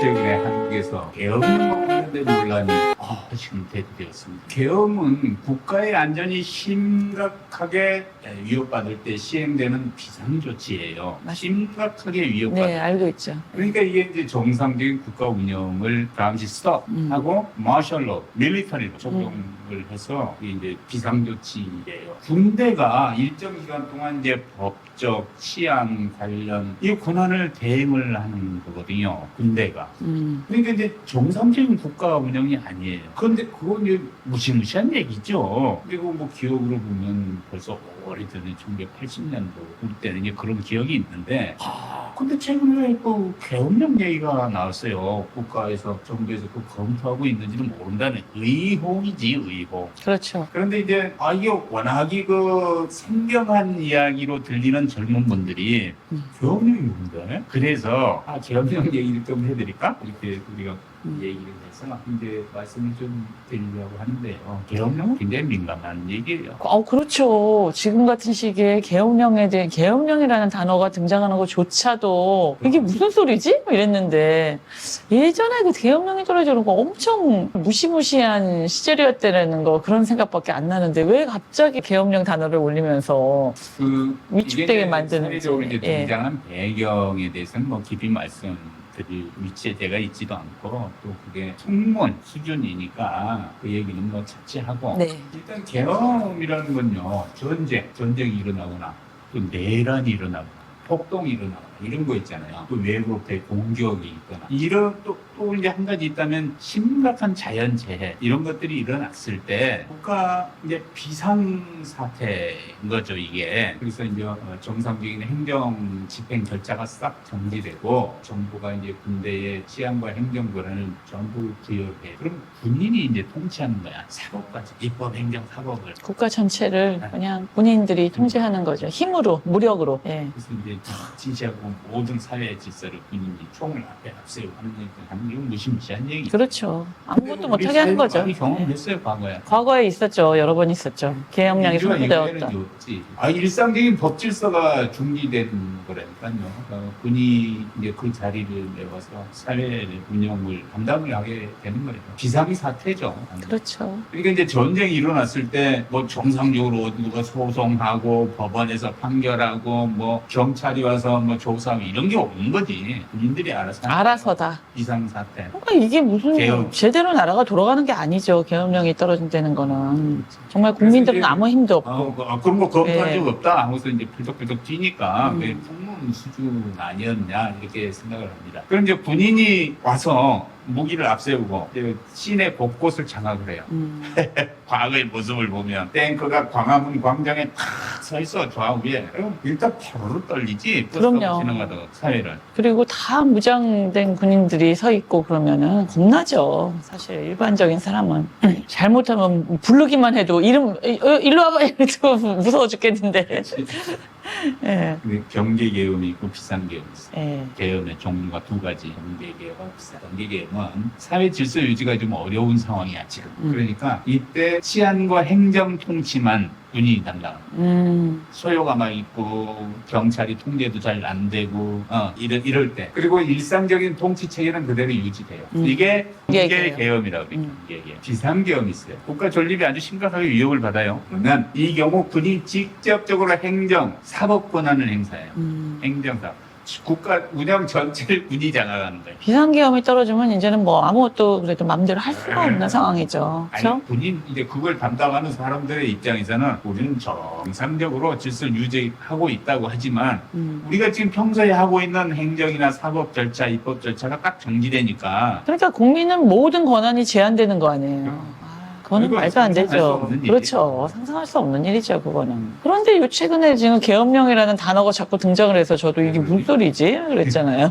최근에 한국에서 계엄과 관련된 논란이 지금 대두되었습니다. 계엄은 국가의 안전이 심각하게 위협받을 때 시행되는 비상조치예요. 심각하게 위협받을 네, 알고 있죠. 그러니까 이게 이제 정상적인 국가 운영을 잠시 스톱하고 마셜로, 밀리터리로 적용을 해서 이게 이제 비상조치예요. 군대가 일정 기간 동안 이제 법적, 치안 관련 이 권한을 대행을 하는 거거든요. 군대가. 그러니까 이제 정상적인 국가 운영이 아니에요. 그런데 그건 이제 무시무시한 얘기죠. 그리고 뭐 기억으로 보면 벌써 오래전에 1980년도 그때는 이제 그런 기억이 있는데 근데 최근에 그 계엄령 얘기가 나왔어요. 국가에서 정부에서 그 검토하고 있는지는 모른다는 의혹이지, 의혹. 그렇죠. 그런데 이제 이게 워낙이 그 생경한 이야기로 들리는 젊은 분들이 계엄령이 뭔데? 그래서 계엄령 얘기를 좀 해드릴까? 이렇게 우리가 얘기를 해서 이제 말씀을 좀 드리려고 하는데요. 계엄령은 굉장히 민감한 얘기예요. 그렇죠. 지금 같은 시기에 계엄령에 대해 계엄령이라는 단어가 등장하는 것조차도 이게 무슨 소리지? 이랬는데 예전에 그 계엄령이 떨어지는 거 엄청 무시무시한 시절이었다는 거 그런 생각밖에 안 나는데 왜 갑자기 계엄령 단어를 올리면서 그 위축되게 만드는지. 사회적으로 이제 예. 등장한 배경에 대해서는 뭐 깊이 말씀드릴 위치에 제가 있지도 않고 또 그게 총무원 수준이니까 그 얘기는 뭐 차치하고 네. 일단 계엄이라는 건요 전쟁이 일어나거나 또 내란이 일어나거나 폭동이 일어나거나 이런 거 있잖아요. 또 외국의 공격이 있거나 이런 또 이제 한 가지 있다면 심각한 자연재해 이런 것들이 일어났을 때 국가 이제 비상사태인 거죠 이게. 그래서 이제 정상적인 행정 집행 절차가 싹 정지되고 정부가 이제 군대의 치안과 행정 권한을 전부 부여해. 그럼 군인이 이제 통치하는 거야. 사법까지 입법, 행정, 사법을. 국가 전체를 그냥 군인들이 통제하는 거죠. 힘으로, 무력으로. 예. 그래서 이제 지시하고 모든 사회 질서를 군인이 총을 앞에 앞세우고 하는 게 무시무시한 얘기. 그렇죠. 아무것도 못하게 하는 거죠. 많이 경험했어요 과거에. 과거에 있었죠. 여러 번 있었죠. 계엄령이 선포되었던. 일상적인 법 질서가 중지된 거라니까요. 군이 이제 그 자리를 메워서 사회 운영을 감당을 하게 되는 거예요. 비상이 사태죠. 그렇죠. 그러니까 이제 전쟁이 일어났을 때 뭐 정상적으로 누가 소송하고 법원에서 판결하고 뭐 경찰이 와서 뭐 조사하고 이런 게 없는 거지. 군인들이 알아서다. 비상 사태. 그러니까 이게 무슨 계엄. 제대로 나라가 돌아가는 게 아니죠. 계엄령이 떨어진다는 거는. 정말 국민들은 그래서 이제 아무 힘도 없고. 그런 거 검토한 네. 적 없다 하고서 이제 펄떡펄떡 뛰니까 그게 풍문 수준 아니었냐 이렇게 생각을 합니다. 그럼 이제 군인이 와서 무기를 앞세우고 이제 시내 곳곳을 장악을 해요. 과거의 모습을 보면 탱크가 광화문 광장에 탁 서 있어 좌우에. 그럼 일단 바로 떨리지. 그럼요. 지나가다가 사회를. 그리고 다 무장된 군인들이 서 있고 그러면은 겁나죠. 사실 일반적인 사람은 잘못하면 부르기만 해도 이름 일로 와봐 이래도 무서워 죽겠는데. 예. 경계계엄이 있고 비상계엄이 있어요. 예. 계엄의 종류가 두 가지. 경계계엄과 비상. 경계계엄은 사회 질서 유지가 좀 어려운 상황이야 지금. 그러니까 이때 치안과 행정 통치만 군인이 담당합니다. 소요가 있고 경찰이 통제도 잘 안 되고 이럴 때. 그리고 일상적인 통치 체계는 그대로 유지돼요. 이게 경계계엄이라고 해요. 경계계엄. 비상계엄이 있어요. 국가 존립이 아주 심각하게 위협을 받아요. 그러면 이 경우 군이 직접적으로 행정, 사법 권한을 행사해요. 행정사법. 국가 운영 전체를 군이 장악하는 거예요. 비상계엄이 떨어지면 이제는 뭐 아무것도 그래도 마음대로 할 수가 없는 상황이죠. 그렇죠? 아니, 군인 이제 그걸 담당하는 사람들의 입장에서는 우리는 정상적으로 질서를 유지하고 있다고 하지만 우리가 지금 평소에 하고 있는 행정이나 사법 절차, 입법 절차가 딱 정지되니까 그러니까 국민은 모든 권한이 제한되는 거 아니에요. 그거는 말도 안 되죠. 그렇죠. 상상할 수 없는 일이죠, 그거는. 그런데 요 최근에 지금 계엄령이라는 단어가 자꾸 등장을 해서 저도 이게 무슨 소리지? 그랬잖아요.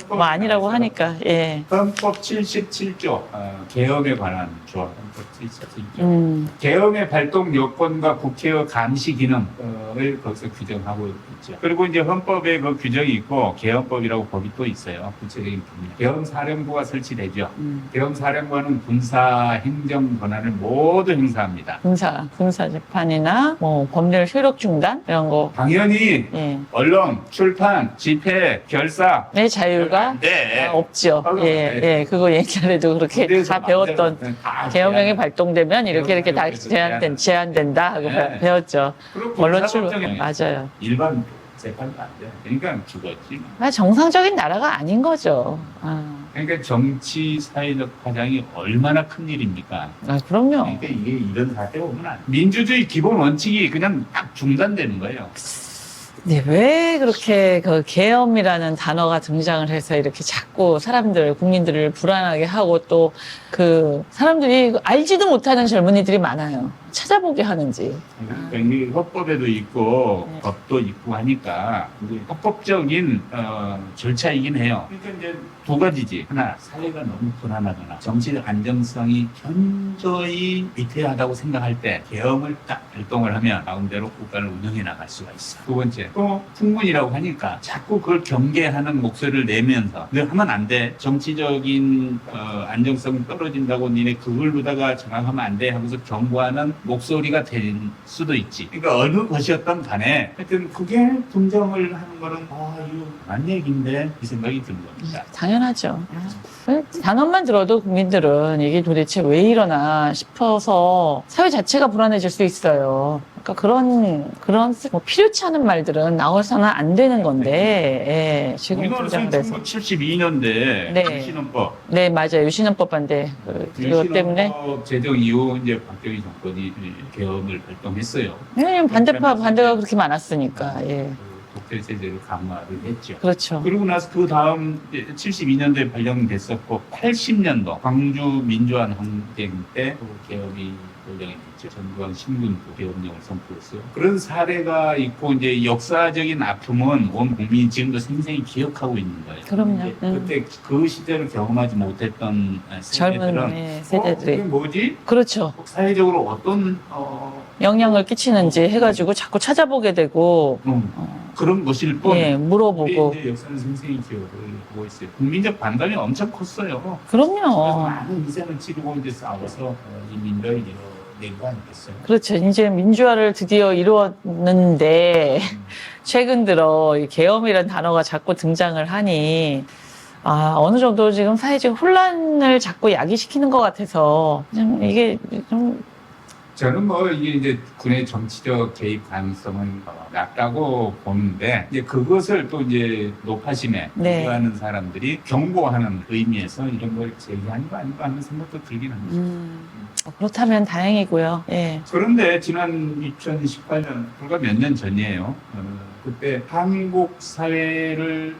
뭐 아니라고 하니까, 예. 헌법 77조, 계엄에 관한 조항, 헌법 77조. 계엄의 발동 요건과 국회의 감시 기능을 거기서 규정하고 있죠. 그리고 이제 헌법에 그 규정이 있고, 계엄법이라고 법이 또 있어요. 구체적인 법이. 계엄사령부가 설치되죠. 계엄사령부는 군사, 행정, 행정 권한을 모두 행사합니다. 군사 재판이나 뭐 법률 효력 중단 이런 거. 당연히 예. 언론, 출판, 집회, 결사 내 자유가 네. 없죠. 예. 그거 옛날에도 그렇게 다 배웠던 계엄령이 발동되면 이렇게 다 제한된다 하고 배웠죠. 언론 출판 맞아요. 일반 재판도 안 돼. 그러니까 죽었지. 정상적인 나라가 아닌 거죠. 그러니까 정치 사회적 파장이 얼마나 큰 일입니까? 그럼요. 그러니까 이게 이런 사태 보면 안 돼. 민주주의 기본 원칙이 그냥 딱 중단되는 거예요. 네, 왜 그렇게 그 계엄이라는 단어가 등장을 해서 이렇게 자꾸 국민들을 불안하게 하고 또 그 사람들이 알지도 못하는 젊은이들이 많아요. 찾아보게 하는지. 그러니까 이게 헌법에도 있고 법도 있고 하니까 이제 헌법적인 절차이긴 해요. 그러니까 이제 두 가지지. 하나, 사회가 너무 불안하거나 정치적 안정성이 현저히 위태하다고 생각할 때 계엄을 딱 발동을 하면 나름대로 국가를 운영해 나갈 수가 있어. 두 번째, 또 풍문이라고 하니까 자꾸 그걸 경계하는 목소리를 내면서 너 하면 안 돼. 정치적인 안정성이 떨어진다고 니네 그걸로다가 장악하면 안 돼 하면서 경고하는 목소리가 될 수도 있지. 그러니까 어느 것이었던 간에 하여튼 그게 분정을 하는 거는 이거 안 얘기인데 이 생각이 드는 겁니다. 당연하죠. 단어만 들어도 국민들은 이게 도대체 왜 이러나 싶어서 사회 자체가 불안해질 수 있어요. 그러니까 그런 뭐 필요치 않은 말들은 나와서는 안 되는 건데, 지금 우리나라 등장을 해서. 1972년대 네. 유신헌법. 네, 맞아요. 유신헌법 반대. 그것 때문에. 유신헌법 제정 이후 이제 박정희 정권이 계엄을 발동했어요. 네, 반대가 그렇게 많았으니까, 예. 독재체제를 강화를 했죠. 그렇죠. 그리고 나서 그 다음 72년도에 발령됐었고 80년도 광주 민주화 항쟁 때 계엄이 발령이 됐죠. 전두환 신군부 계엄령을 선포했어요. 그런 사례가 있고 이제 역사적인 아픔은 온 국민이 지금도 생생히 기억하고 있는 거예요. 그럼요. 그때 그 시대를 경험하지 못했던 세대들은 젊은 세대들이. 그게 뭐지? 그렇죠. 사회적으로 어떤 영향을 끼치는지 해가지고 자꾸 찾아보게 되고, 그런 것일 뿐. 예, 물어보고. 이제 역사는 생생히 기억을 하고 있어요. 국민적 반감이 엄청 컸어요. 그래서 그럼요. 많은 희생을 치르고 이제 싸워서 이 민주화를 이뤄낸 거 아니겠어요? 그렇죠. 이제 민주화를 드디어 이루었는데, 최근 들어 이 계엄이라는 단어가 자꾸 등장을 하니, 어느 정도 지금 사회적 혼란을 자꾸 야기시키는 것 같아서, 이게 좀, 저는 뭐 이게 이제 군의 정치적 개입 가능성은 낮다고 보는데 이제 그것을 또 이제 높아심에 우려하는 사람들이 경고하는 의미에서 이런 걸 제기하는 거 아닌가 하는 생각도 들긴 합니다. 그렇다면 다행이고요. 예. 그런데 지난 2018년 불과 몇 년 전이에요. 그때 한국 사회를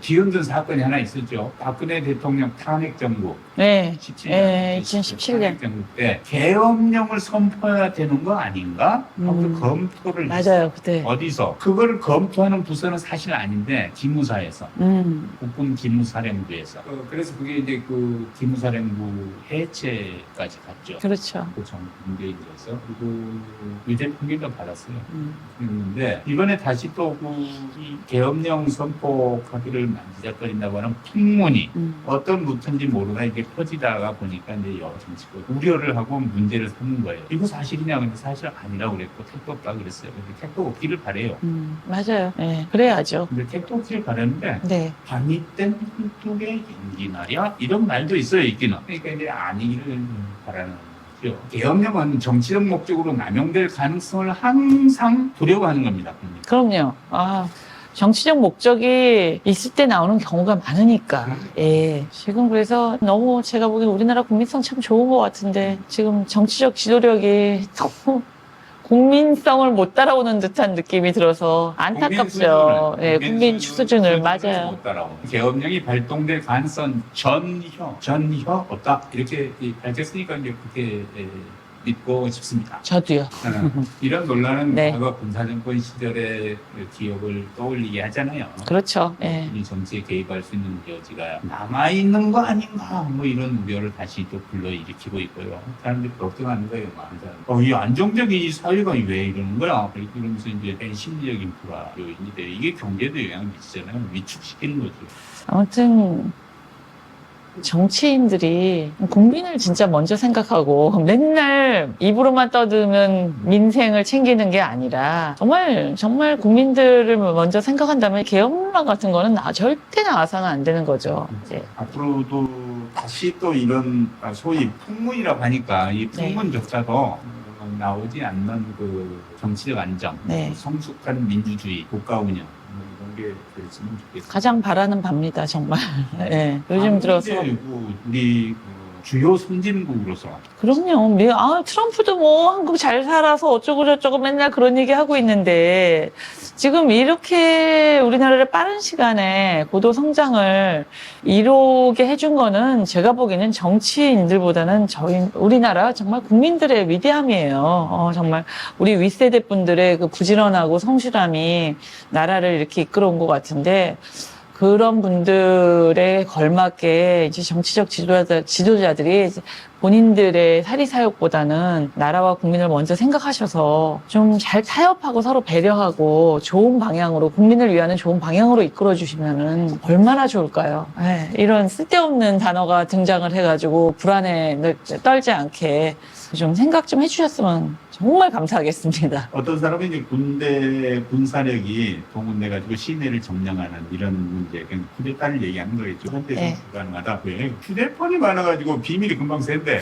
뒤흔든 사건이 하나 있었죠. 박근혜 대통령 탄핵 정부. 네. 2017년. 탄핵 정부 때 계엄령을 선포해야 되는 거 아닌가? 하면서 검토를 맞아요. 그때. 어디서? 그걸 검토하는 부서는 사실 아닌데 기무사에서. 국군 기무사령부에서. 그래서 그게 이제 그 기무사령부 해체까지 갔죠. 그렇죠. 그 정부 문재인 들어서 그리고 유죄 판결도 받았어요. 그런데 이번에 다시 또 이 계엄령 선포하기를 만지작거린다고 하는 풍문이 어떤 루트인지 모르나 이게 퍼지다가 보니까 이제 여러 정치가 우려를 하고 문제를 삼는 거예요. 이거 사실이냐? 근데 사실 아니라고 그랬고 택도 없다 그랬어요. 근데 택도 없기를 바래요. 맞아요. 네, 그래야죠. 근데 택도 없기를 바라는데 네. 반입된 hul뚝의 연기 말이야? 이런 말도 있어요, 있기는. 그러니까 이제 아니기를 바라는 계엄령은 정치적 목적으로 남용될 가능성을 항상 두려워하는 겁니다. 그럼요. 정치적 목적이 있을 때 나오는 경우가 많으니까. 예. 지금 그래서 너무 제가 보기엔 우리나라 국민성 참 좋은 것 같은데 지금 정치적 지도력이 너무 국민성을 못 따라오는 듯한 느낌이 들어서 안타깝죠. 예, 국민 수준을 맞아요. 못 따라오는. 계엄령이 발동될 가능성 전혀 없다. 이렇게 밝혔으니까 이제 그렇게 믿고 싶습니다. 저도요. 이런 논란은 네. 과거 군사정권 시절의 기억을 떠올리게 하잖아요. 그렇죠. 예. 이 정치에 개입할 수 있는 여지가 남아있는 거 아닌가 뭐 이런 우려를 다시 또 불러일으키고 있고요. 사람들이 걱정하는 거예요. 많은 사람. 이 안정적인 이 사회가 왜 이러는 거야? 이러면서 이제 심리적인 불화 요인이 돼요. 이게 경제도 영향을 미치잖아요. 위축시키는 거죠. 아무튼 정치인들이 국민을 진짜 먼저 생각하고 맨날 입으로만 떠들면 민생을 챙기는 게 아니라 정말 국민들을 먼저 생각한다면 계엄령 같은 거는 절대 나와서는 안 되는 거죠. 이제. 앞으로도 다시 또 이런 소위 풍문이라고 하니까 이 풍문조차도 나오지 않는 그 정치적 안정, 네. 성숙한 민주주의, 국가 운영 이런 게 됐으면 좋겠습니다. 가장 바라는 바입니다, 정말. 네. 요즘 들어서. 우리 주요 선진국으로서 그럼요. 트럼프도 뭐 한국 잘 살아서 어쩌고 저쩌고 맨날 그런 얘기 하고 있는데 지금 이렇게 우리나라를 빠른 시간에 고도 성장을 이루게 해준 거는 제가 보기에는 정치인들보다는 우리나라 정말 국민들의 위대함이에요. 정말 우리 윗세대 분들의 그 부지런하고 성실함이 나라를 이렇게 이끌어온 것 같은데 그런 분들에 걸맞게 이제 정치적 지도자들이 본인들의 사리사욕보다는 나라와 국민을 먼저 생각하셔서 좀 잘 타협하고 서로 배려하고 좋은 방향으로, 국민을 위하는 좋은 방향으로 이끌어 주시면은 얼마나 좋을까요? 이런 쓸데없는 단어가 등장을 해가지고 불안에 떨지 않게 좀 생각 좀 해주셨으면 정말 감사하겠습니다. 어떤 사람은 이제 군대 군사력이 동원돼가지고 시내를 점령하는 이런 문제, 그냥 휴대폰을 얘기하는 거겠죠. 현대 불가능하다. 왜? 휴대폰이 많아가지고 비밀이 금방 샌대.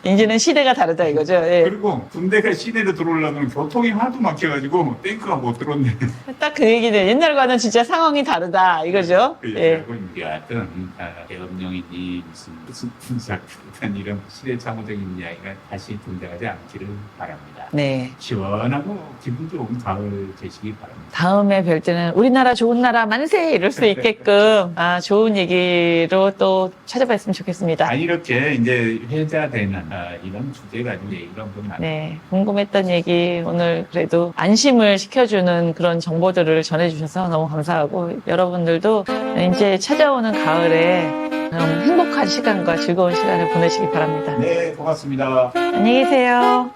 이제는 시대가 다르다 이거죠. 예. 그리고 군대가 시내로 들어오려면 교통이 하도 막혀가지고 탱크가 못 들어온대. 딱 그 얘기는 옛날과는 진짜 상황이 다르다 이거죠. 그 예. 얘기하고 이제 하여튼 계엄령이니 무슨 군사 이런 시대착오적인 이야기가 다시 등장하지 않기를 바랍니다. 네. 시원하고 기분 좋은 가을 되시기 바랍니다. 다음에 뵐 때는 우리나라 좋은 나라 만세 이럴 수 있게끔 좋은 얘기로 또 찾아뵀으면 좋겠습니다. 이렇게 이제 회자되는 이런 주제 가지고 얘기를 한번 나눠. 네, 궁금했던 얘기 오늘 그래도 안심을 시켜주는 그런 정보들을 전해주셔서 너무 감사하고 여러분들도 이제 찾아오는 가을에 행복한 시간과 즐거운 시간을 보내시기 바랍니다. 네, 고맙습니다. 안녕히 계세요.